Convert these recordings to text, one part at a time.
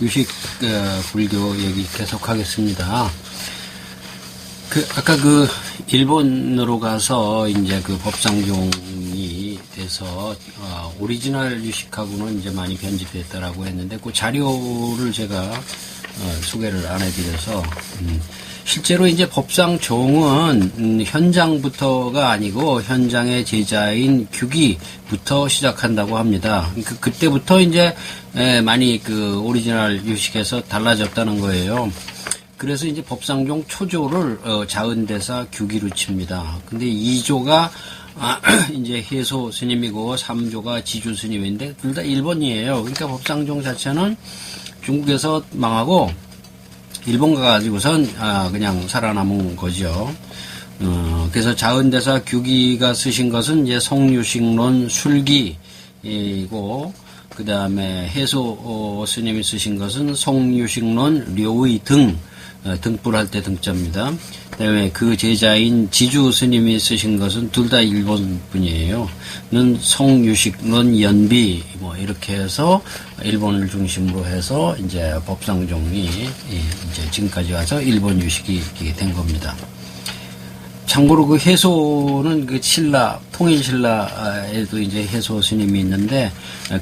유식 불교 얘기 계속하겠습니다. 아까 일본으로 가서 이제 법상종이 돼서 오리지널 유식하고는 이제 많이 변질됐다라고 했는데 그 자료를 제가 소개를 안 해드려서 실제로 이제 법상종은 현장부터가 아니고 현장의 제자인 규기부터 시작한다고 합니다. 그때부터 이제 많이 오리지널 유식에서 달라졌다는 거예요. 그래서 이제 법상종 초조를 자은대사 규기로 칩니다. 근데 2조가 이제 해소 스님이고 3조가 지주 스님인데 둘 다 일본이에요. 그러니까 법상종 자체는 중국에서 망하고 일본 가가지고선 그냥 살아남은 거죠. 그래서 자은대사 규기가 쓰신 것은 이제 송유식론 술기이고 그 다음에 해소 스님이 쓰신 것은 송유식론 료의 등불할 때 등자입니다. 그 다음에 그 제자인 지주 스님이 쓰신 것은 둘 다 일본 분이에요. 는 송유식론 연비 이렇게 해서 일본을 중심으로 해서 이제 법상종이 이제 지금까지 와서 일본 유식이 된 겁니다. 참고로 해소는 통일신라에도 이제 해소 스님이 있는데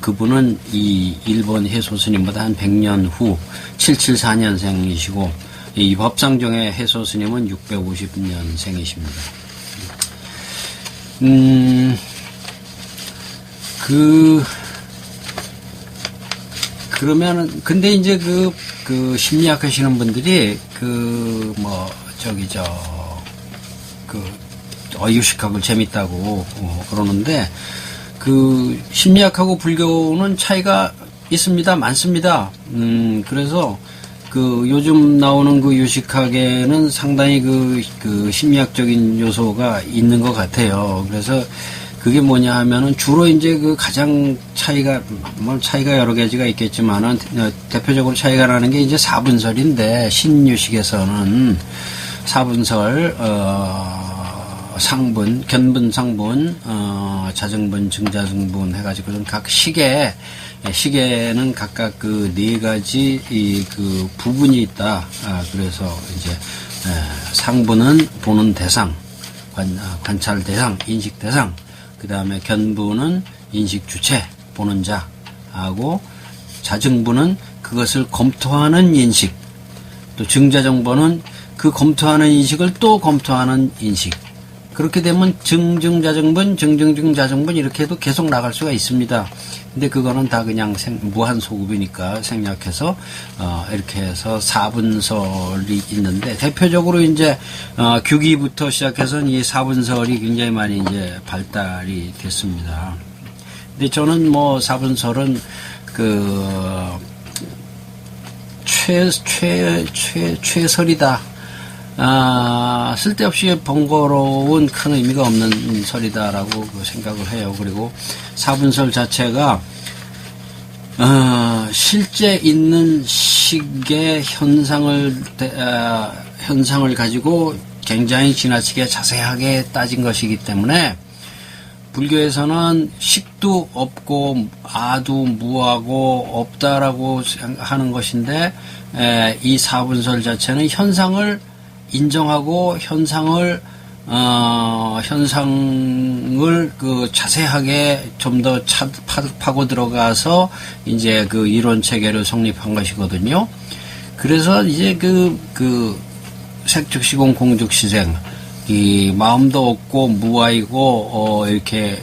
그분은 이 일본 해소 스님보다 한 100년 후 774년생이시고 이 법상종의 해소 스님은 650년생이십니다. 그러면은, 근데 이제 심리학 하시는 분들이, 유식학을 재밌다고, 그러는데, 심리학하고 불교는 차이가 있습니다. 많습니다. 그래서, 요즘 나오는 유식학에는 상당히 심리학적인 요소가 있는 것 같아요. 그래서, 그게 뭐냐 하면은 주로 이제 가장 차이가 여러 가지가 있겠지만은 대표적으로 차이가 나는 게 이제 사분설인데 신유식에서는 사분설 상분, 견분, 상분, 자증분, 증자증분 해가지고 각 시계는 각각 네 가지 부분이 있다. 그래서 이제 상분은 보는 대상, 관찰 대상, 인식 대상. 그 다음에 견부는 인식 주체, 보는 자하고 자증부는 그것을 검토하는 인식, 또 증자정보는 그 검토하는 인식을 또 검토하는 인식. 그렇게 되면 증증자정분, 증증증자정분 이렇게 해도 계속 나갈 수가 있습니다. 근데 그거는 다 그냥 무한소급이니까 생략해서 이렇게 해서 사분설이 있는데 대표적으로 이제 규기부터 시작해서 이 사분설이 굉장히 많이 이제 발달이 됐습니다. 근데 저는 사분설은 최설이다. 쓸데없이 번거로운 큰 의미가 없는 설이다라고 생각을 해요. 그리고 사분설 자체가 실제 있는 식의 현상을 가지고 굉장히 지나치게 자세하게 따진 것이기 때문에 불교에서는 식도 없고 아도 무하고 없다라고 하는 것인데 이 사분설 자체는 현상을 인정하고 현상을 자세하게 좀 더 파고 들어가서 이제 이론 체계를 성립한 것이거든요. 그래서 이제 색즉시공 공즉시생, 이 마음도 없고 무아이고 이렇게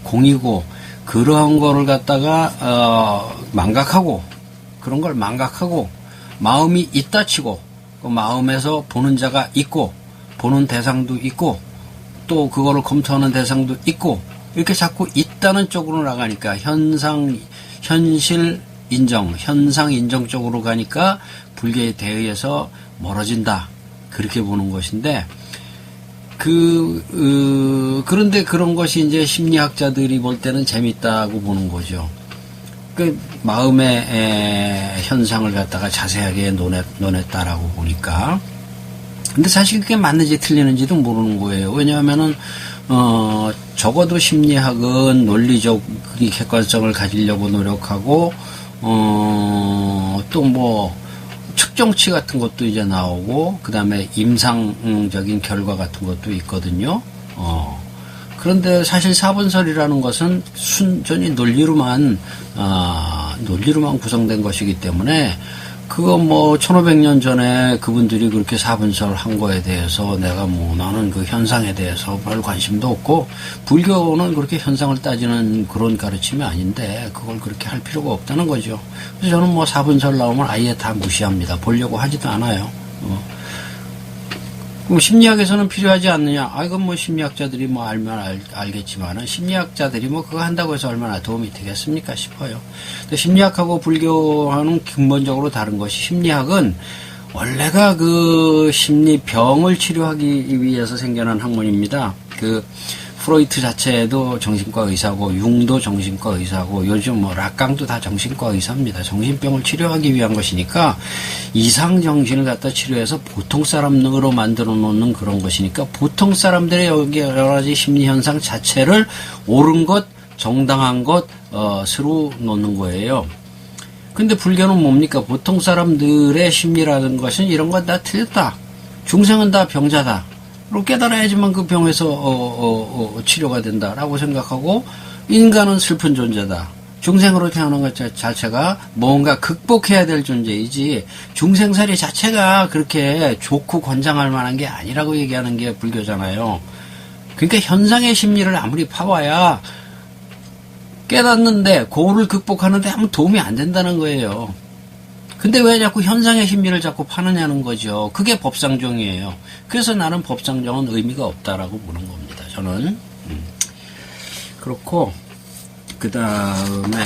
공이고 그러한 거를 갖다가 그런 걸 망각하고 마음이 있다 치고 그 마음에서 보는 자가 있고 보는 대상도 있고 또 그거를 검토하는 대상도 있고 이렇게 자꾸 있다는 쪽으로 나가니까 현실 인정, 현상 인정 쪽으로 가니까 불교에 대해서 멀어진다. 그렇게 보는 것인데 그런데 그런 것이 이제 심리학자들이 볼 때는 재밌다고 보는 거죠. 마음의 현상을 갖다가 자세하게 논했다라고 보니까. 근데 사실 그게 맞는지 틀리는지도 모르는 거예요. 왜냐하면은, 적어도 심리학은 논리적 객관성을 가지려고 노력하고, 또 뭐, 측정치 같은 것도 이제 나오고, 그 다음에 임상적인 결과 같은 것도 있거든요. 그런데 사실 사분설이라는 것은 순전히 논리로만 구성된 것이기 때문에, 그거 뭐 1500년 전에 그분들이 그렇게 사분설 한 거에 대해서 내가 뭐 나는 그 현상에 대해서 별 관심도 없고, 불교는 그렇게 현상을 따지는 그런 가르침이 아닌데 그걸 그렇게 할 필요가 없다는 거죠. 그래서 저는 뭐 사분설 나오면 아예 다 무시합니다. 보려고 하지도 않아요. 그럼 심리학에서는 필요하지 않느냐? 이건 뭐 심리학자들이 뭐 알면 알겠지만은, 심리학자들이 뭐 그거 한다고 해서 얼마나 도움이 되겠습니까 싶어요. 근데 심리학하고 불교와는 근본적으로 다른 것이, 심리학은 원래가 그 심리병을 치료하기 위해서 생겨난 학문입니다. 프로이트 자체도 정신과 의사고, 융도 정신과 의사고, 요즘 뭐 락강도 다 정신과 의사입니다. 정신병을 치료하기 위한 것이니까, 이상 정신을 갖다 치료해서 보통 사람으로 만들어 놓는 그런 것이니까, 보통 사람들의 여러 가지 심리 현상 자체를 옳은 것, 정당한 것, 스로 놓는 거예요. 근데 불교는 뭡니까? 보통 사람들의 심리라는 것은 이런 건 다 틀렸다. 중생은 다 병자다. 로 깨달아야지만 그 병에서 치료가 된다라고 생각하고, 인간은 슬픈 존재다. 중생으로 태어난 것 자체가 뭔가 극복해야 될 존재이지, 중생살이 자체가 그렇게 좋고 권장할 만한 게 아니라고 얘기하는 게 불교잖아요. 그러니까 현상의 심리를 아무리 파봐야 깨닫는데, 고를 극복하는데 아무 도움이 안 된다는 거예요. 근데 왜 자꾸 현상의 심리를 자꾸 파느냐는 거죠. 그게 법상정이에요. 그래서 나는 법상정은 의미가 없다라고 보는 겁니다. 저는. 그렇고, 그 다음에,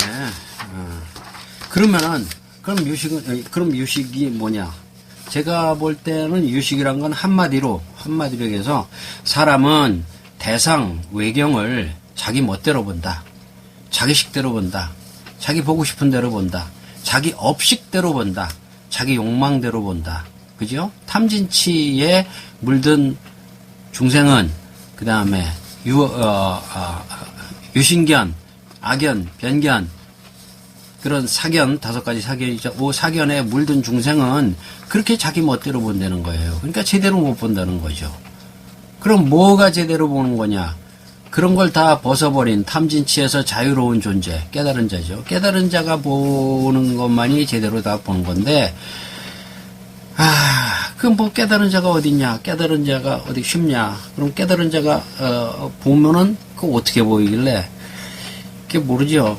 그럼 유식이 뭐냐? 제가 볼 때는 유식이란 건 한마디로 얘기해서, 사람은 대상, 외경을 자기 멋대로 본다. 자기 식대로 본다. 자기 보고 싶은 대로 본다. 자기 업식대로 본다. 자기 욕망대로 본다. 그죠? 탐진치에 물든 중생은, 그 다음에 유신견, 악견, 변견, 그런 사견, 5가지 사견이죠. 사견에 물든 중생은 그렇게 자기 멋대로 본다는 거예요. 그러니까 제대로 못 본다는 거죠. 그럼 뭐가 제대로 보는 거냐? 그런 걸 다 벗어버린 탐진치에서 자유로운 존재, 깨달은 자죠. 깨달은 자가 보는 것만이 제대로 다 보는 건데, 그럼 뭐 깨달은 자가 어딨냐? 깨달은 자가 어디 쉽냐? 그럼 깨달은 자가, 보면은, 그거 어떻게 보이길래? 그게 모르죠.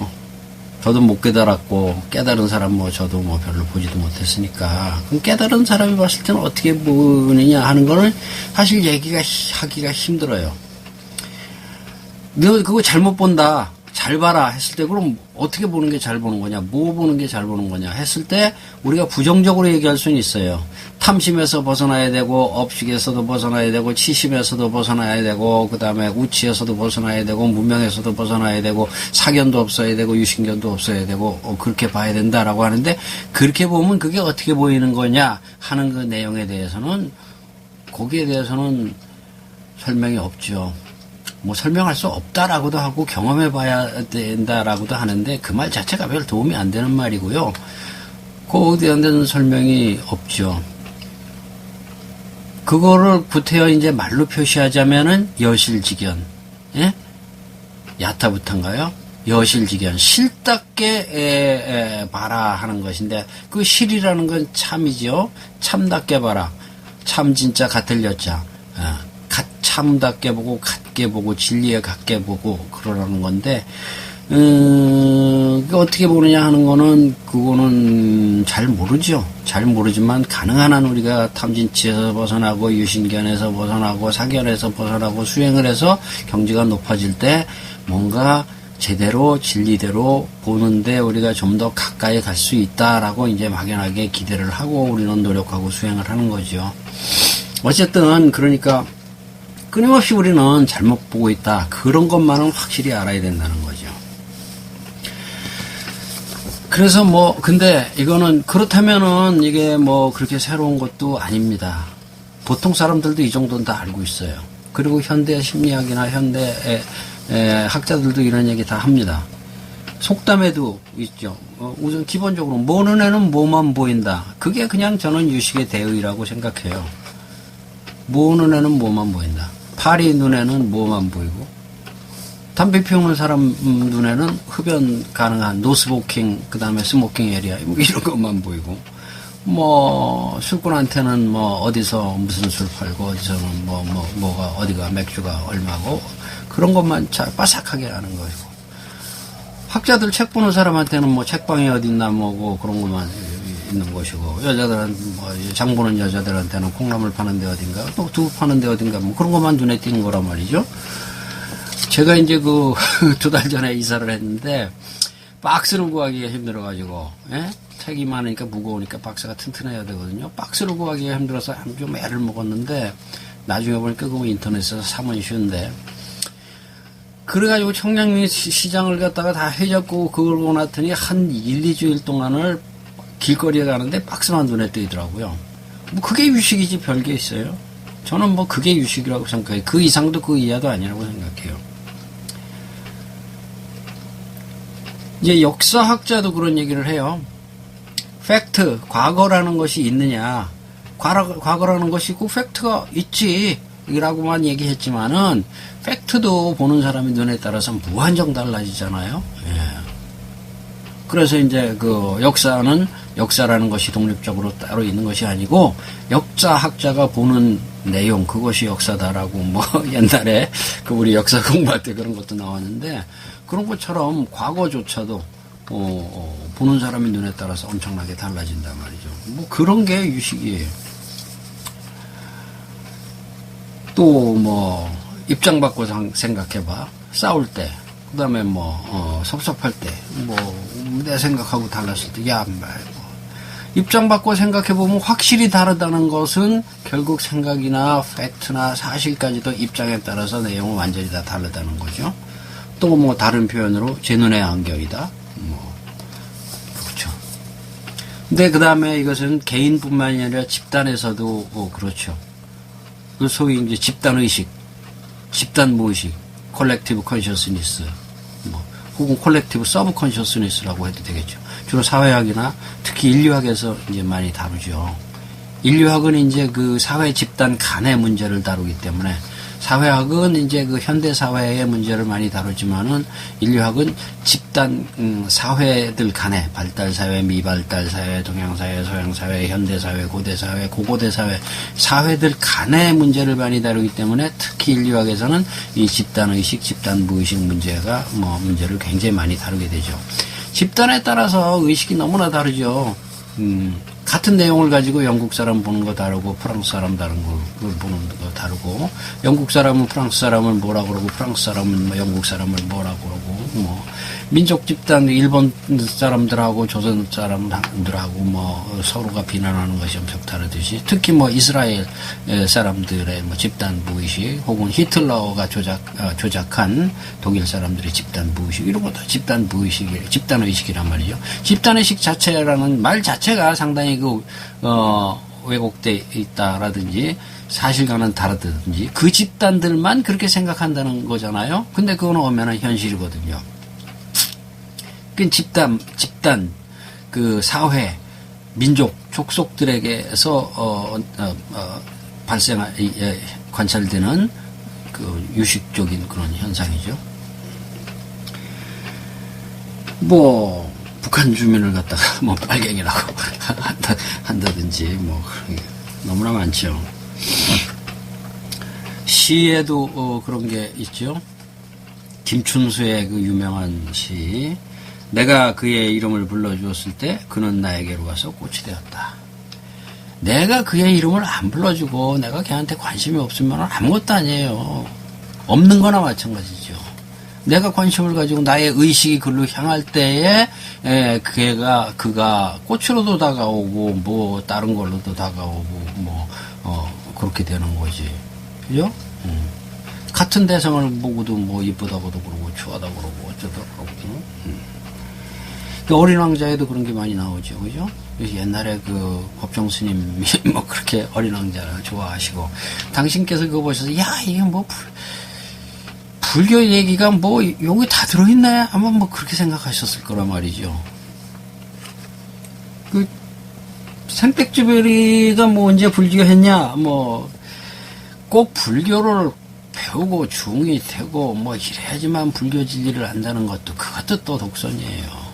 저도 못 깨달았고, 깨달은 사람 저도 별로 보지도 못했으니까. 그럼 깨달은 사람이 봤을 때는 어떻게 보느냐 하는 거는 사실 하기가 힘들어요. 너 그거 잘못 본다, 잘 봐라 했을 때, 그럼 어떻게 보는 게 잘 보는 거냐, 뭐 보는 게 잘 보는 거냐 했을 때 우리가 부정적으로 얘기할 수는 있어요. 탐심에서 벗어나야 되고, 업식에서도 벗어나야 되고, 치심에서도 벗어나야 되고, 그 다음에 우치에서도 벗어나야 되고, 무명에서도 벗어나야 되고, 사견도 없어야 되고, 유신견도 없어야 되고, 그렇게 봐야 된다라고 하는데, 그렇게 보면 그게 어떻게 보이는 거냐 하는 그 내용에 대해서는, 거기에 대해서는 설명이 없죠. 뭐 설명할 수 없다라고도 하고 경험해 봐야 된다라고도 하는데, 그 말 자체가 별 도움이 안 되는 말이고요. 거기에 대한 설명이 없죠. 그거를 구태여 이제 말로 표시하자면은 여실직연, 예? 야타부타인가요? 여실직연, 실답게 봐라 하는 것인데, 그 실이라는 건 참이죠. 참답게 봐라. 참 진짜 같을 여자. 참답게 보고, 같게 보고, 진리에 같게 보고, 그러라는 건데, 어떻게 보느냐 하는 거는, 그거는 잘 모르죠. 잘 모르지만, 가능한 한 우리가 탐진치에서 벗어나고, 유신견에서 벗어나고, 사견에서 벗어나고, 수행을 해서 경지가 높아질 때, 뭔가 제대로, 진리대로 보는데 우리가 좀 더 가까이 갈 수 있다라고 이제 막연하게 기대를 하고, 우리는 노력하고 수행을 하는 거죠. 어쨌든, 그러니까, 끊임없이 우리는 잘못 보고 있다. 그런 것만은 확실히 알아야 된다는 거죠. 그래서 근데 이거는, 그렇다면은 이게 그렇게 새로운 것도 아닙니다. 보통 사람들도 이 정도는 다 알고 있어요. 그리고 현대 심리학이나 현대 학자들도 이런 얘기 다 합니다. 속담에도 있죠. 우선 기본적으로 모 눈에는 뭐만 보인다. 그게 그냥 저는 유식의 대의라고 생각해요. 모 눈에는 뭐만 보인다. 파리 눈에는 뭐만 보이고, 담배 피우는 사람 눈에는 흡연 가능한 노스모킹, 그 다음에 스모킹 에리아, 뭐 이런 것만 보이고, 뭐 술꾼한테는 뭐 어디서 무슨 술 팔고, 어디서는 뭐가 어디가 맥주가 얼마고, 그런 것만 잘 빠삭하게 아는 것이고, 학자들 책 보는 사람한테는 뭐 책방이 어딨나 뭐고 그런 것만 있는 것이고, 여자들은 뭐 장 보는 여자들한테는 콩나물 파는 데 어딘가, 또 두부 파는 데 어딘가, 뭐 그런 것만 눈에 띄는 거란 말이죠. 제가 이제 그 2달 전에 이사를 했는데 박스를 구하기가 힘들어가지고, 예? 책이 많으니까 무거우니까 박스가 튼튼해야 되거든요. 박스를 구하기가 힘들어서 좀 애를 먹었는데 나중에 보니까 그거 인터넷에서 사면 쉬운데, 그래가지고 청량리 시장을 갖다가 다 해잡고 그러고 났더니 한 1, 2주일 동안을 길거리에 가는데 박스만 눈에 띄더라고요. 뭐 그게 유식이지 별게 있어요. 저는 뭐 그게 유식이라고 생각해요. 그 이상도 그 이하도 아니라고 생각해요. 이제 역사학자도 그런 얘기를 해요. 팩트, 과거라는 것이 있느냐. 과거라는 것이 있고 팩트가 있지. 이라고만 얘기했지만은 팩트도 보는 사람의 눈에 따라서 무한정 달라지잖아요. 예. 그래서 이제 그 역사는 역사라는 것이 독립적으로 따로 있는 것이 아니고 역사학자가 보는 내용, 그것이 역사다라고 뭐 옛날에 그 우리 역사 공부할 때 그런 것도 나왔는데, 그런 것처럼 과거조차도 보는 사람의 눈에 따라서 엄청나게 달라진단 말이죠. 뭐 그런 게 유식이에요. 또 뭐 입장 바꿔 생각해봐. 싸울 때, 그 다음에 뭐 섭섭할 때, 뭐 내 생각하고 달랐을 때, 야 말고 입장 바꿔 생각해보면 확실히 다르다는 것은 결국 생각이나 팩트나 사실까지도 입장에 따라서 내용은 완전히 다 다르다는 거죠. 또 뭐 다른 표현으로 제 눈의 안경이다. 뭐 그렇죠. 근데 그 다음에 이것은 개인뿐만이 아니라 집단에서도 그렇죠. 소위 이제 집단의식, 집단무의식, 콜렉티브 컨셔스니스, 뭐, 혹은 콜렉티브 서브 컨셔스니스라고 해도 되겠죠. 주로 사회학이나 특히 인류학에서 이제 많이 다루죠. 인류학은 이제 그 사회 집단 간의 문제를 다루기 때문에, 사회학은 이제 그 현대 사회의 문제를 많이 다루지만은 인류학은 집단 사회들 간의 발달 사회, 미발달 사회, 동양 사회, 서양 사회, 현대 사회, 고대 사회, 고고대 사회, 사회들 간의 문제를 많이 다루기 때문에 특히 인류학에서는 이 집단 의식, 집단 무의식 문제가 문제를 굉장히 많이 다루게 되죠. 집단에 따라서 의식이 너무나 다르죠. 같은 내용을 가지고 영국 사람 보는 거 다르고 프랑스 사람 다른 걸 보는 거 다르고, 영국 사람은 프랑스 사람을 뭐라 그러고 프랑스 사람은 영국 사람을 뭐라 그러고, 뭐 민족 집단 일본 사람들하고 조선 사람들하고 뭐 서로가 비난하는 것이 엄청 다르듯이, 특히 뭐 이스라엘 사람들의 뭐 집단 무의식, 혹은 히틀러가 조작한 독일 사람들의 집단 무의식, 이런 것도 집단 무의식이, 집단 의식이란 말이죠. 집단 의식 자체라는 말 자체가 상당히 왜곡돼 있다라든지 사실과는 다르든지 그 집단들만 그렇게 생각한다는 거잖아요. 근데 그건 오면은 현실이거든요. 그 집단, 그 사회, 민족, 족속들에게서 관찰되는 그 유식적인 그런 현상이죠. 뭐 북한 주민을 갖다가 뭐 빨갱이라고 한다든지 뭐 너무나 많죠. 시에도 그런 게 있죠. 김춘수의 그 유명한 시, 내가 그의 이름을 불러주었을 때 그는 나에게로 와서 꽃이 되었다. 내가 그의 이름을 안 불러주고 내가 걔한테 관심이 없으면 아무것도 아니에요. 없는 거나 마찬가지죠. 내가 관심을 가지고 나의 의식이 그로 향할 때에 그가 꽃으로도 다가오고 뭐 다른 걸로도 다가오고 뭐 그렇게 되는 거지. 그죠? 같은 대상을 보고도 뭐 이쁘다고도 그러고 추하다고 그러고 어쩌다 그러고. 어린 왕자에도 그런 게 많이 나오죠. 그죠? 옛날에 그 법정 스님이 뭐 그렇게 어린 왕자를 좋아하시고, 당신께서 그거 보셔서 야 이게 뭐 불교 얘기가 뭐 여기 다 들어있네 아마 뭐 그렇게 생각하셨을 거란 말이죠. 그 생택지별이가 뭐 언제 불교했냐 뭐 꼭 불교를 배우고 중이 되고 뭐 이래야지만 불교 진리를 안다는 그것도 또 독선이에요.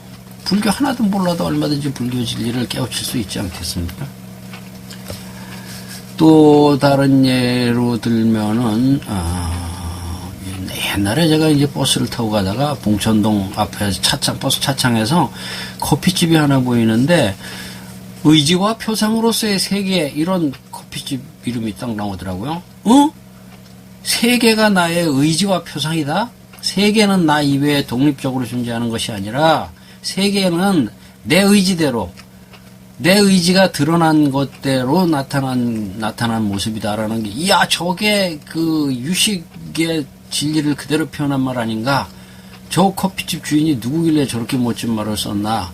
불교 하나도 몰라도 얼마든지 불교 진리를 깨우칠 수 있지 않겠습니까? 또 다른 예로 들면은 옛날에 제가 이제 버스를 타고 가다가 봉천동 앞에 버스 차창에서 커피집이 하나 보이는데 의지와 표상으로서의 세계 이런 커피집 이름이 딱 나오더라고요. 세계가 나의 의지와 표상이다? 세계는 나 이외에 독립적으로 존재하는 것이 아니라 세계는 내 의지대로 내 의지가 드러난 것대로 나타난 모습이다라는 게, 이야, 저게 그 유식의 진리를 그대로 표현한 말 아닌가? 저 커피집 주인이 누구길래 저렇게 멋진 말을 썼나?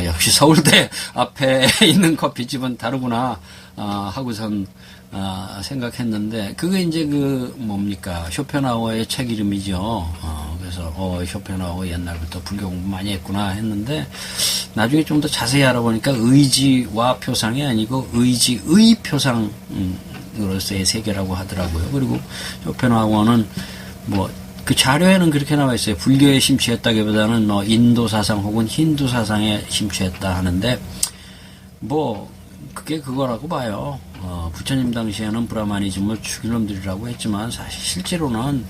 역시 서울대 앞에 있는 커피집은 다르구나, 하고선, 생각했는데, 그게 이제 쇼펜하우어의 책 이름이죠. 그래서, 쇼펜하우어 옛날부터 불교 공부 많이 했구나 했는데, 나중에 좀 더 자세히 알아보니까 의지와 표상이 아니고 의지의 표상으로서의 세계라고 하더라고요. 그리고 쇼펜하우어는 그 자료에는 그렇게 나와 있어요. 불교에 심취했다기보다는 인도 사상 혹은 힌두 사상에 심취했다 하는데, 그게 그거라고 봐요. 부처님 당시에는 브라마니즘을 죽일 놈들이라고 했지만, 사실 실제로는,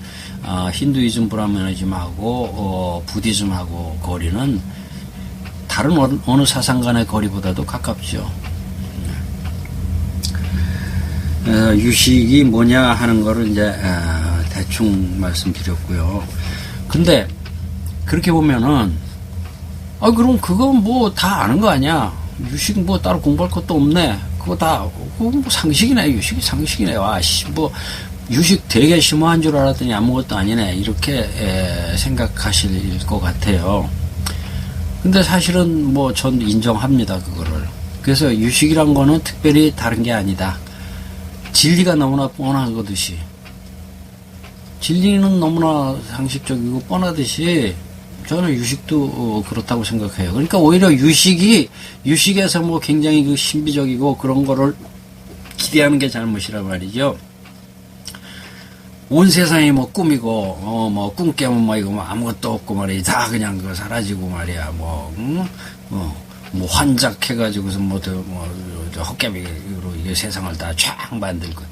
힌두이즘 브라마니즘하고, 부디즘하고 거리는 다른 어느 사상 간의 거리보다도 가깝죠. 유식이 뭐냐 하는 거를 이제, 대충 말씀드렸고요. 근데, 그렇게 보면은, 그럼 그거 다 아는 거 아니야? 유식 따로 공부할 것도 없네. 그거 상식이네. 유식이 상식이네. 유식 되게 심오한 줄 알았더니 아무것도 아니네. 이렇게 생각하실 것 같아요. 근데 사실은 전 인정합니다. 그거를. 그래서 유식이란 거는 특별히 다른 게 아니다. 진리가 너무나 뻔하듯이. 진리는 너무나 상식적이고 뻔하듯이 저는 유식도 그렇다고 생각해요. 그러니까 오히려 유식에서 굉장히 신비적이고 그런 거를 기대하는 게 잘못이란 말이죠. 온 세상이 꿈이고, 꿈 깨면 이거 아무것도 없고 말이야. 다 그냥 사라지고 말이야. 환작해가지고서 헛개비로 이게 세상을 다 쫙 만들고.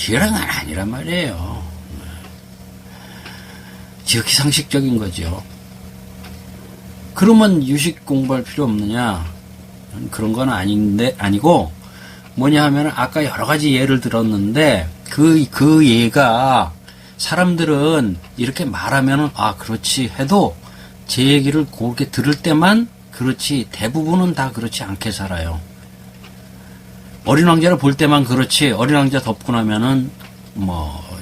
이런 건 아니란 말이에요. 지극히 상식적인 거죠. 그러면 유식 공부할 필요 없느냐? 그런 건 아니고, 뭐냐 하면 아까 여러 가지 예를 들었는데, 그 예가 사람들은 이렇게 말하면은, 그렇지 해도 제 얘기를 그렇게 들을 때만 그렇지, 대부분은 다 그렇지 않게 살아요. 어린 왕자를 볼 때만 그렇지, 어린 왕자 덮고 나면은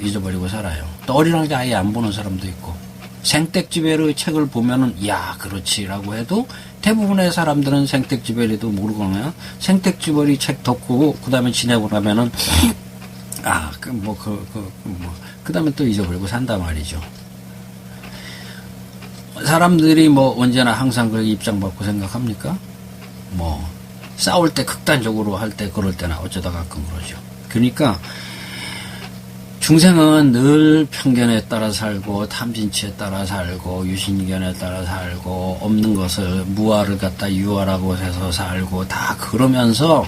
잊어버리고 살아요. 또 어린 왕자 아예 안 보는 사람도 있고, 생택지베르의 책을 보면은, 그렇지라고 해도 대부분의 사람들은 생택지베르도 모르거나, 생택지베르 책 덮고, 그 다음에 지내고 나면은, 그 다음에 또 잊어버리고 산단 말이죠. 사람들이 언제나 항상 그렇게 입장받고 생각합니까? 싸울 때 극단적으로 할 때 그럴 때나 어쩌다 가끔 그러죠. 그러니까, 중생은 늘 편견에 따라 살고, 탐진치에 따라 살고, 유신견에 따라 살고, 없는 것을 무아를 갖다 유아라고 해서 살고, 다 그러면서,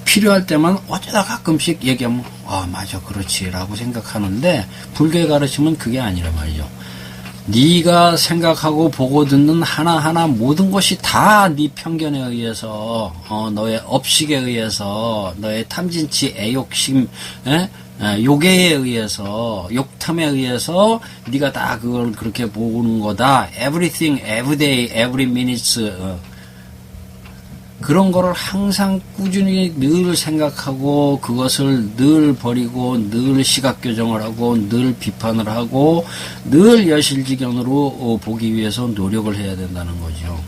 필요할 때만 어쩌다 가끔씩 얘기하면, 맞아, 그렇지라고 생각하는데, 불교의 가르침은 그게 아니란 말이죠. 네가 생각하고 보고 듣는 하나하나 모든 것이 다 네 편견에 의해서, 너의 업식에 의해서, 너의 탐진치, 애욕심, 요괴에 의해서, 욕탐에 의해서 네가 다 그걸 그렇게 보는 거다. Everything, every day, every minute. 그런 거를 항상 꾸준히 늘 생각하고 그것을 늘 버리고 늘 시각 교정을 하고 늘 비판을 하고 늘 여실지경으로 보기 위해서 노력을 해야 된다는 거죠.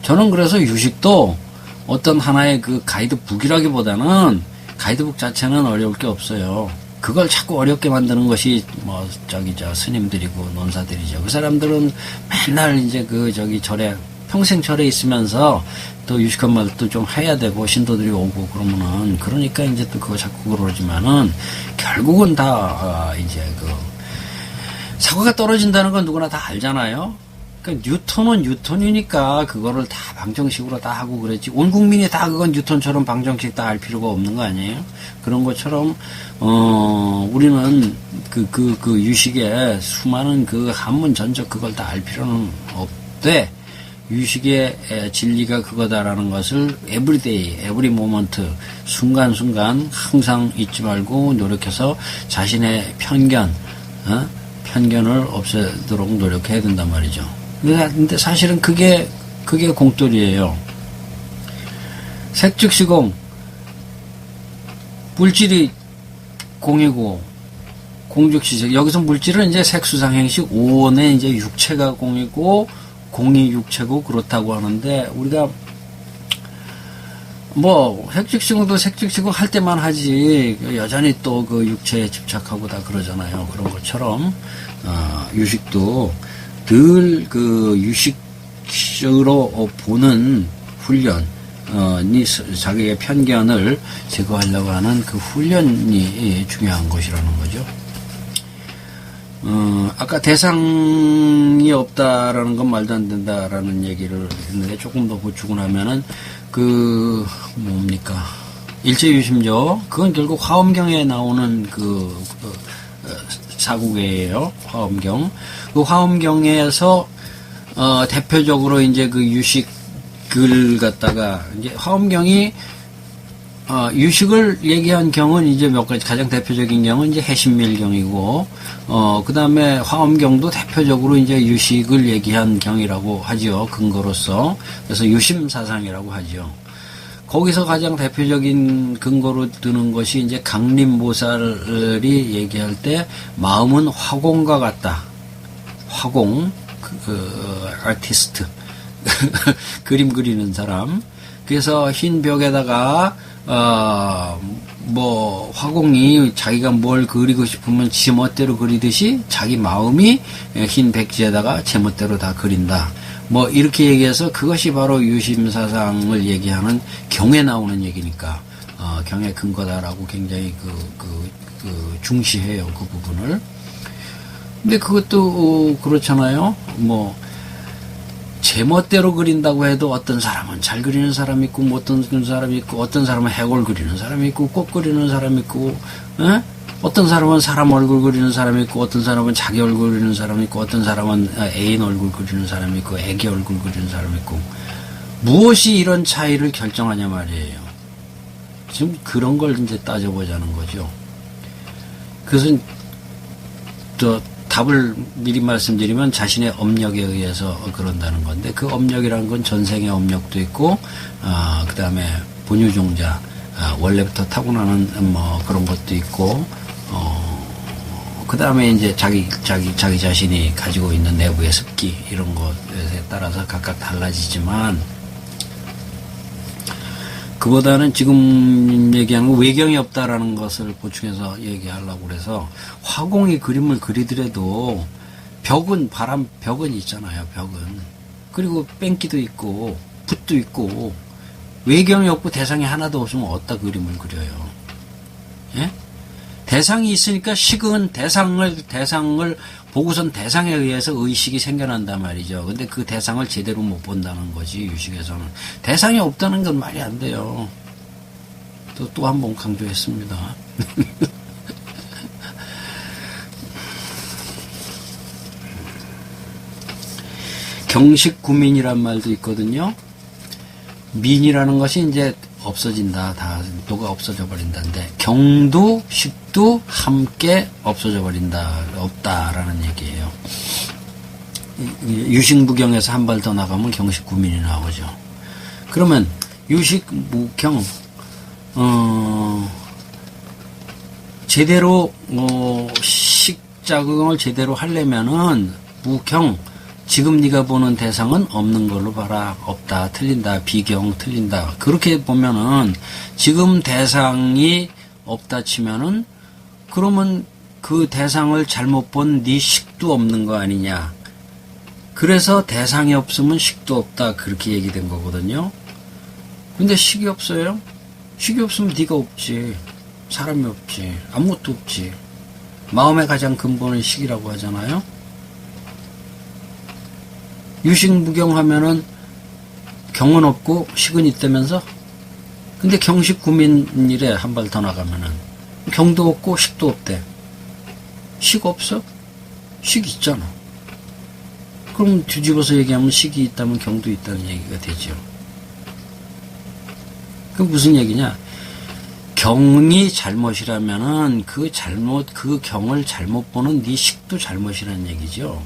저는 그래서 유식도 어떤 하나의 그 가이드북이라기보다는 가이드북 자체는 어려울 게 없어요. 그걸 자꾸 어렵게 만드는 것이 뭐 스님들이고 논사들이죠. 그 사람들은 맨날 이제 절에 평생 절에 있으면서 또 유식한 말도 좀 해야 되고 신도들이 오고 그러면은 그러니까 이제 또 그거 자꾸 그러지만은 결국은 다 이제 사고가 떨어진다는 건 누구나 다 알잖아요. 그러니까 뉴턴은 뉴턴이니까 그거를 다 방정식으로 다 하고 그랬지. 온 국민이 다 그건 뉴턴처럼 방정식 다 알 필요가 없는 거 아니에요? 그런 것처럼 우리는 유식의 수많은 한문 전적 그걸 다 알 필요는 없대. 유식의 진리가 그거다라는 것을 everyday, every moment, 순간순간 항상 잊지 말고 노력해서 자신의 편견을 없애도록 노력해야 된단 말이죠. 근데 사실은 그게 공돌이에요. 색즉시공, 물질이 공이고, 공즉시색. 여기서 물질은 이제 색수상행식 5원의 이제 육체가 공이고, 공이 육체고 그렇다고 하는데, 우리가 색즉시공도 색즉시공 할 때만 하지, 여전히 또 육체에 집착하고 다 그러잖아요. 그런 것처럼, 유식도 늘 유식으로 보는 훈련이 자기의 편견을 제거하려고 하는 그 훈련이 중요한 것이라는 거죠. 아까 대상이 없다라는 건 말도 안 된다라는 얘기를 했는데 조금 더 보충을 하면은 일체유심조, 그건 결국 화엄경에 나오는 사국이에요. 화엄경. 그 화엄경에서 대표적으로 이제 유식을 갖다가 이제 화엄경이 유식을 얘기한 경은 이제 몇 가지, 가장 대표적인 경은 이제 해신밀경이고 그 다음에 화엄경도 대표적으로 이제 유식을 얘기한 경이라고 하죠. 근거로서. 그래서 유심사상이라고 하죠. 거기서 가장 대표적인 근거로 드는 것이 이제 강림보살이 얘기할 때 마음은 화공과 같다. 화공, 아티스트. 그림 그리는 사람. 그래서 흰 벽에다가, 화공이 자기가 뭘 그리고 싶으면 지멋대로 그리듯이 자기 마음이 흰 백지에다가 제멋대로 다 그린다. 이렇게 얘기해서 그것이 바로 유심사상을 얘기하는 경에 나오는 얘기니까, 경의 근거다라고 굉장히 중시해요, 그 부분을. 근데 그것도 그렇잖아요. 제멋대로 그린다고 해도 어떤 사람은 잘 그리는 사람이 있고, 어떤 사람이 있고, 어떤 사람은 해골 그리는 사람이 있고, 꽃 그리는 사람이 있고, 어떤 사람은 사람 얼굴 그리는 사람이 있고, 어떤 사람은 자기 얼굴 그리는 사람이 있고, 어떤 사람은 애인 얼굴 그리는 사람이 있고, 애기 얼굴 그리는 사람이 있고, 무엇이 이런 차이를 결정하냐 말이에요. 지금 그런 걸 이제 따져보자는 거죠. 그것은 답을 미리 말씀드리면 자신의 업력에 의해서 그런다는 건데, 그 업력이라는 건 전생의 업력도 있고, 그 다음에 본유종자, 원래부터 타고나는 그런 것도 있고, 그 다음에 이제 자기 자신이 가지고 있는 내부의 습기, 이런 것에 따라서 각각 달라지지만, 그보다는 지금 얘기하는 외경이 없다라는 것을 보충해서 얘기하려고 그래서, 화공이 그림을 그리더라도 벽은 있잖아요, 벽은. 그리고 뺑기도 있고 붓도 있고, 외경이 없고 대상이 하나도 없으면 어디다 그림을 그려요? 예? 대상이 있으니까 식은 대상을 보고선 대상에 의해서 의식이 생겨난단 말이죠. 근데 그 대상을 제대로 못 본다는 거지, 유식에서는. 대상이 없다는 건 말이 안 돼요. 또 한 번 강조했습니다. 경식구민이란 말도 있거든요. 민이라는 것이 이제 없어진다, 도가 없어져 버린다인데, 경도, 식도 함께 없어져 버린다, 없다라는 얘기예요. 유식무경에서 한 발 더 나가면 경식구민이 나오죠. 그러면 유식무경, 제대로 식자극을 제대로 하려면은 무경, 지금 네가 보는 대상은 없는 걸로 봐라. 없다, 틀린다, 비경, 틀린다. 그렇게 보면은 지금 대상이 없다 치면은 그러면 그 대상을 잘못 본 네 식도 없는 거 아니냐. 그래서 대상이 없으면 식도 없다. 그렇게 얘기된 거거든요. 근데 식이 없어요? 식이 없으면 네가 없지. 사람이 없지. 아무것도 없지. 마음의 가장 근본은 식이라고 하잖아요. 유식무경하면은 경은 없고 식은 있다면서? 근데 경식구민이래. 한 발 더 나가면은 경도 없고 식도 없대. 식 없어? 식 있잖아. 그럼 뒤집어서 얘기하면 식이 있다면 경도 있다는 얘기가 되죠. 그 무슨 얘기냐? 경이 잘못이라면은 그 경을 잘못 보는 네 식도 잘못이라는 얘기죠.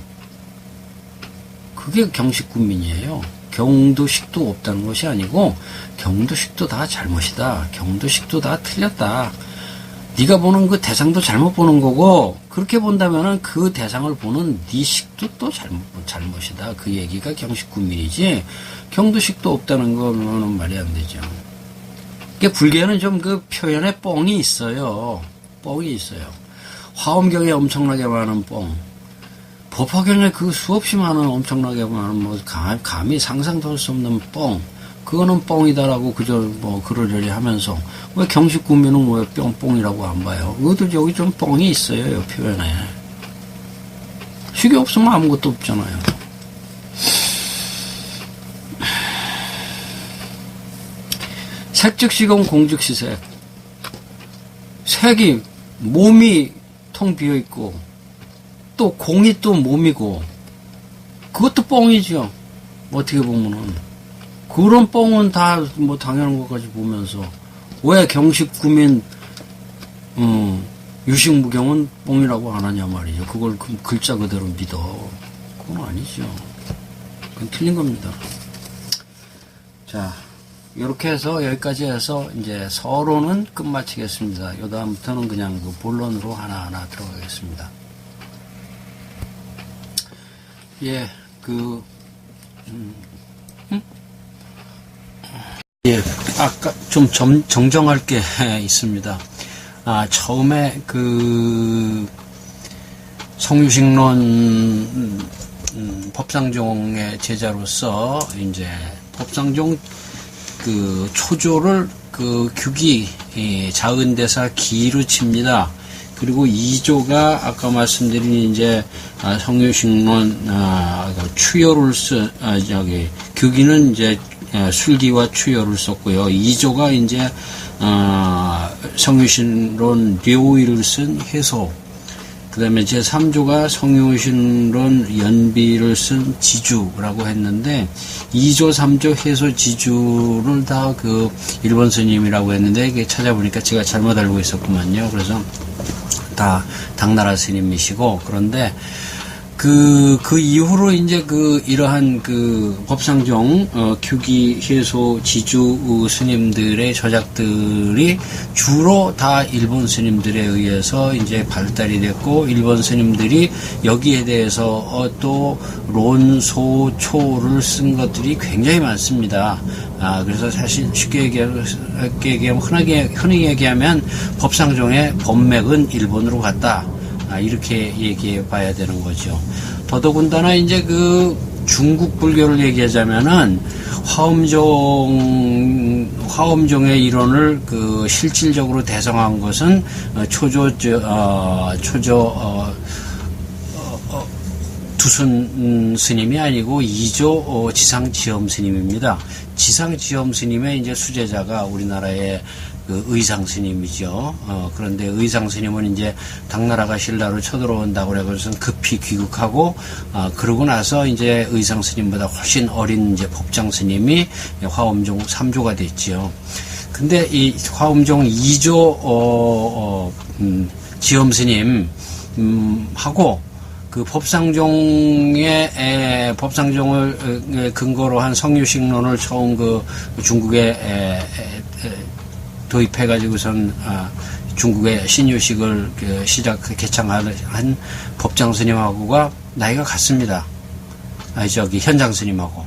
그게 경식군민이에요. 경도 식도 없다는 것이 아니고 경도 식도 다 잘못이다. 경도 식도 다 틀렸다. 네가 보는 그 대상도 잘못 보는 거고, 그렇게 본다면은 그 대상을 보는 네 식도 또 잘못이다. 그 얘기가 경식군민이지, 경도식도 없다는 거는 말이 안 되죠. 그러니까 불교에는 좀 그 표현에 뻥이 있어요. 뻥이 있어요. 화엄경에 엄청나게 많은 뻥, 법화경에 그 수없이 많은 엄청나게 많은 뭐 감히 상상도 할 수 없는 뻥, 그거는 뻥이다라고 그저 뭐 그러려니 하면서 왜 경식군민은 왜 뻥이라고 안 봐요? 그것도 여기 좀 뻥이 있어요. 이 표현에. 식이 없으면 아무것도 없잖아요. 색즉시공 공즉시색. 색이 몸이 텅 비어있고 또 공이 또 몸이고 그것도 뻥이죠. 어떻게 보면은. 그런 뻥은 다 뭐 당연한 것까지 보면서 왜 경식구민 유식무경은 뻥이라고 안 하냐 말이죠. 그걸 글자 그대로 믿어. 그건 아니죠. 그건 틀린 겁니다. 자, 이렇게 해서 여기까지 해서 이제 서론은 끝마치겠습니다. 요 다음부터는 그냥 그 본론으로 하나하나 들어가겠습니다. 예, 예, 아까 좀 정정할 게 있습니다. 처음에 성유식론 법상종의 제자로서 이제 법상종 초조를 규기 자은대사 기로 칩니다. 그리고 2조가 아까 말씀드린 이제 성유식론 추요를 규기는 이제 술기와 추요를 썼고요. 2조가 이제 성유신론 료의를 쓴 해소, 그 다음에 제 3조가 성유신론 연비를 쓴 지주라고 했는데 2조, 3조 해소 지주를 다 일본 스님이라고 했는데 이게 찾아보니까 제가 잘못 알고 있었구만요. 그래서 다 당나라 스님이시고, 그런데 그 이후로 이제 이러한 법상종, 규기, 해소, 지주 스님들의 저작들이 주로 다 일본 스님들에 의해서 이제 발달이 됐고, 일본 스님들이 여기에 대해서 또 론소초를 쓴 것들이 굉장히 많습니다. 그래서 사실 쉽게 얘기하면, 흔히 얘기하면 법상종의 법맥은 일본으로 갔다. 이렇게 얘기해 봐야 되는 거죠. 더더군다나 이제 중국 불교를 얘기하자면은 화엄종의 이론을 실질적으로 대성한 것은 두순 스님이 아니고 2조 지상지엄 스님입니다. 지상지엄 스님의 이제 수제자가 우리나라의 의상 스님이죠. 그런데 의상 스님은 이제 당나라가 신라로 쳐들어온다고 그래서 급히 귀국하고, 그러고 나서 이제 의상 스님보다 훨씬 어린 이제 법장 스님이 화엄종 3조가 됐지요. 근데 이 화엄종 2조, 지엄 스님, 하고, 법상종을 근거로 한 성유식론을 처음 중국에 도입해가지고선 중국의 신유식을 개창한 법장 스님하고가 나이가 같습니다. 현장 스님하고.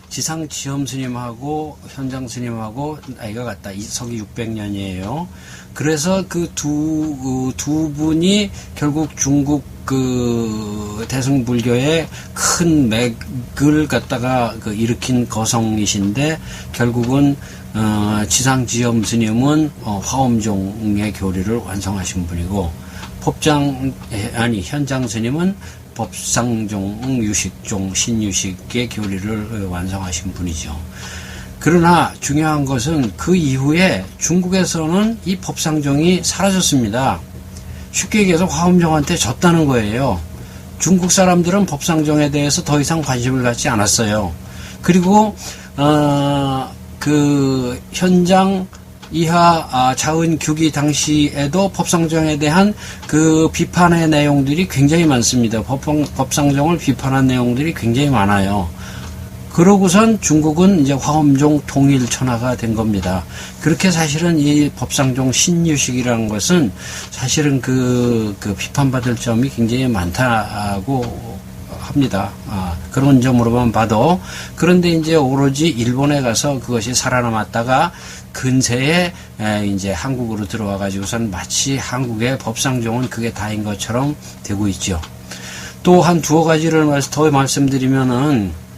지상 지엄 스님하고 현장 스님하고 나이가 같다. 서기 600년이에요. 그래서 그 두 분이 결국 중국 그 대승불교의 큰 맥을 갖다가 그 일으킨 거성이신데, 결국은 지상 지엄 스님은 화엄종의 교리를 완성하신 분이고, 현장 스님은 법상종, 유식종, 신유식의 교리를 완성하신 분이죠. 그러나 중요한 것은 그 이후에 중국에서는 이 법상종이 사라졌습니다. 쉽게 얘기해서 화엄종한테 졌다는 거예요. 중국 사람들은 법상종에 대해서 더 이상 관심을 갖지 않았어요. 그리고 그 현장 이하 자은 규기 당시에도 법상종에 대한 그 비판의 내용들이 굉장히 많습니다. 법상종을 비판한 내용들이 굉장히 많아요. 그러고선 중국은 이제 화엄종 통일천하가 된 겁니다. 그렇게 사실은 이 법상종 신유식이라는 것은 사실은 그 비판받을 점이 굉장히 많다고 합니다. 그런 점으로만 봐도. 그런데 이제 오로지 일본에 가서 그것이 살아남았다가 근세에 이제 한국으로 들어와 가지고선 마치 한국의 법상종은 그게 다인 것처럼 되고 있죠. 또 한 두어 가지를 더 말씀드리면은,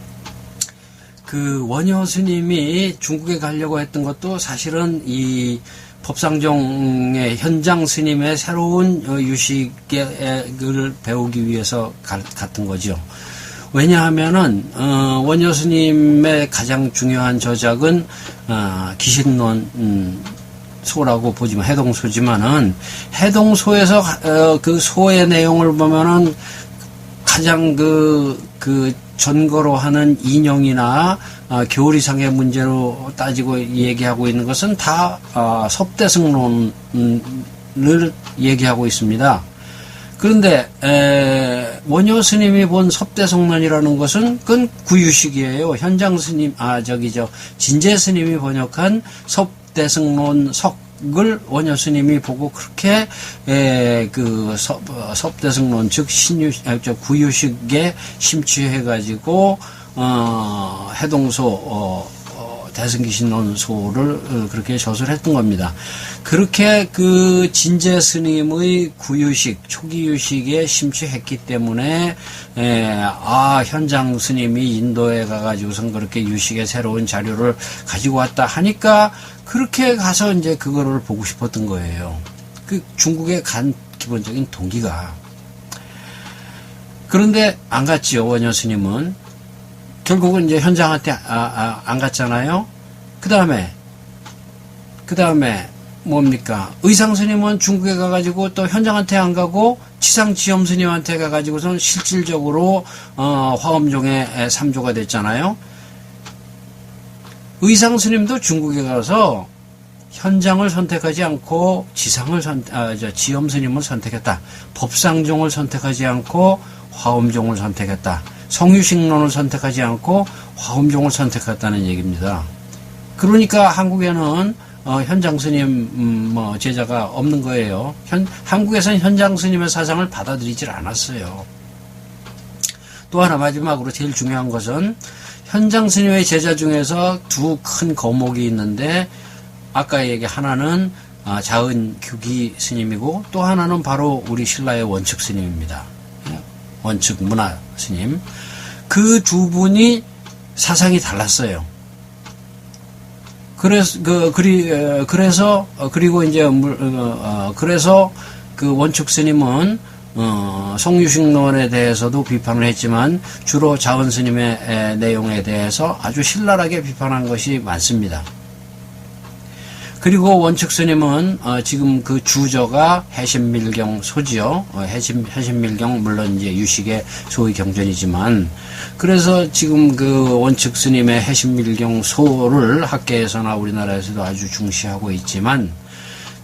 그 원효 스님이 중국에 가려고 했던 것도 사실은 이 법상종의 현장 스님의 새로운 유식을 배우기 위해서 갔던 거죠. 왜냐하면은 원효 스님의 가장 중요한 저작은 기신론 소라고 보지만 해동소지만은, 해동소에서 그 소의 내용을 보면은 가장 그 전거로 하는 인용이나 교리상의 문제로 따지고 얘기하고 있는 것은 다 섭대승론을 얘기하고 있습니다. 그런데 원효 스님이 본 섭대승론이라는 것은 그건 구유식이에요. 현장 스님, 진제 스님이 번역한 섭대승론 석을 원효 스님이 보고 그렇게 그 섭대승론, 즉 구유식에 심취해가지고 해동소 대승기신론소를 그렇게 저술했던 겁니다. 그렇게 그 진제 스님의 구유식, 초기유식에 심취했기 때문에 현장 스님이 인도에 가가지고선 그렇게 유식의 새로운 자료를 가지고 왔다 하니까 그렇게 가서 이제 그거를 보고 싶었던 거예요. 그 중국에 간 기본적인 동기가. 그런데 안 갔지요, 원효 스님은. 결국은 이제 현장한테 안 갔잖아요. 그 다음에 뭡니까? 의상 스님은 중국에 가가지고 또 현장한테 안 가고 지상 지엄 스님한테 가가지고선 실질적으로 화엄종의 3조가 됐잖아요. 의상 스님도 중국에 가서 현장을 선택하지 않고 지엄 스님을 선택했다. 법상종을 선택하지 않고 화엄종을 선택했다. 성유식론을 선택하지 않고 화엄종을 선택했다는 얘기입니다. 그러니까 한국에는 현장 스님 제자가 없는 거예요. 한국에서는 현장 스님의 사상을 받아들이질 않았어요. 또 하나 마지막으로 제일 중요한 것은 현장 스님의 제자 중에서 두 큰 거목이 있는데, 아까 얘기 하나는 자은 규기 스님이고 또 하나는 바로 우리 신라의 원측 스님입니다. 원측 문화 스님. 그 두 분이 사상이 달랐어요. 그래서 그 원측 스님은 성유식론에 대해서도 비판을 했지만 주로 자은 스님의 내용에 대해서 아주 신랄하게 비판한 것이 많습니다. 그리고 원측 스님은 지금 그 주저가 해심밀경 소지요. 해심밀경 물론 이제 유식의 소의 경전이지만, 그래서 지금 그 원측 스님의 해심밀경 소를 학계에서나 우리나라에서도 아주 중시하고 있지만,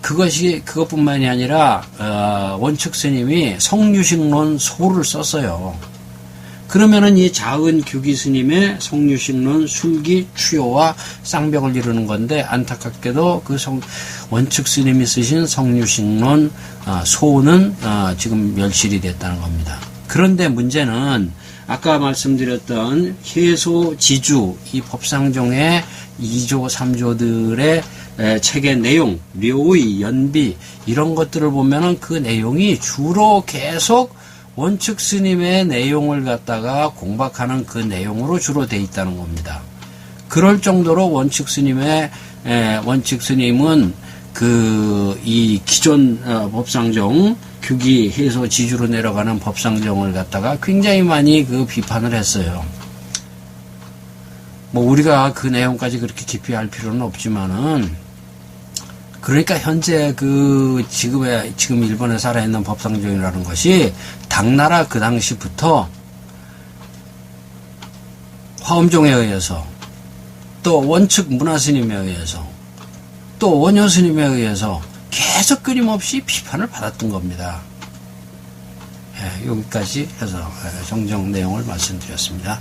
그것뿐만이 아니라 원측 스님이 성유식론 소를 썼어요. 그러면은 이 자은 규기 스님의 성유식론 술기 추요와 쌍벽을 이루는 건데, 안타깝게도 그 원측 스님이 쓰신 성유식론 소는 지금 멸실이 됐다는 겁니다. 그런데 문제는 아까 말씀드렸던 해소지주 이 법상종의 2조 3조들의 책의 내용, 료의, 연비 이런 것들을 보면은 그 내용이 주로 계속 원측 스님의 내용을 갖다가 공박하는 그 내용으로 주로 돼 있다는 겁니다. 그럴 정도로 원측 스님은 이 기존 법상종 규기 해소 지주로 내려가는 법상종을 갖다가 굉장히 많이 그 비판을 했어요. 뭐 우리가 그 내용까지 그렇게 깊이 알 필요는 없지만은 그러니까 현재 지금 일본에 살아있는 법상종이라는 것이 당나라 그 당시부터 화엄종에 의해서 또 원측 문화스님에 의해서 또 원효스님에 의해서 계속 끊임없이 비판을 받았던 겁니다. 여기까지 해서 정정 내용을 말씀드렸습니다.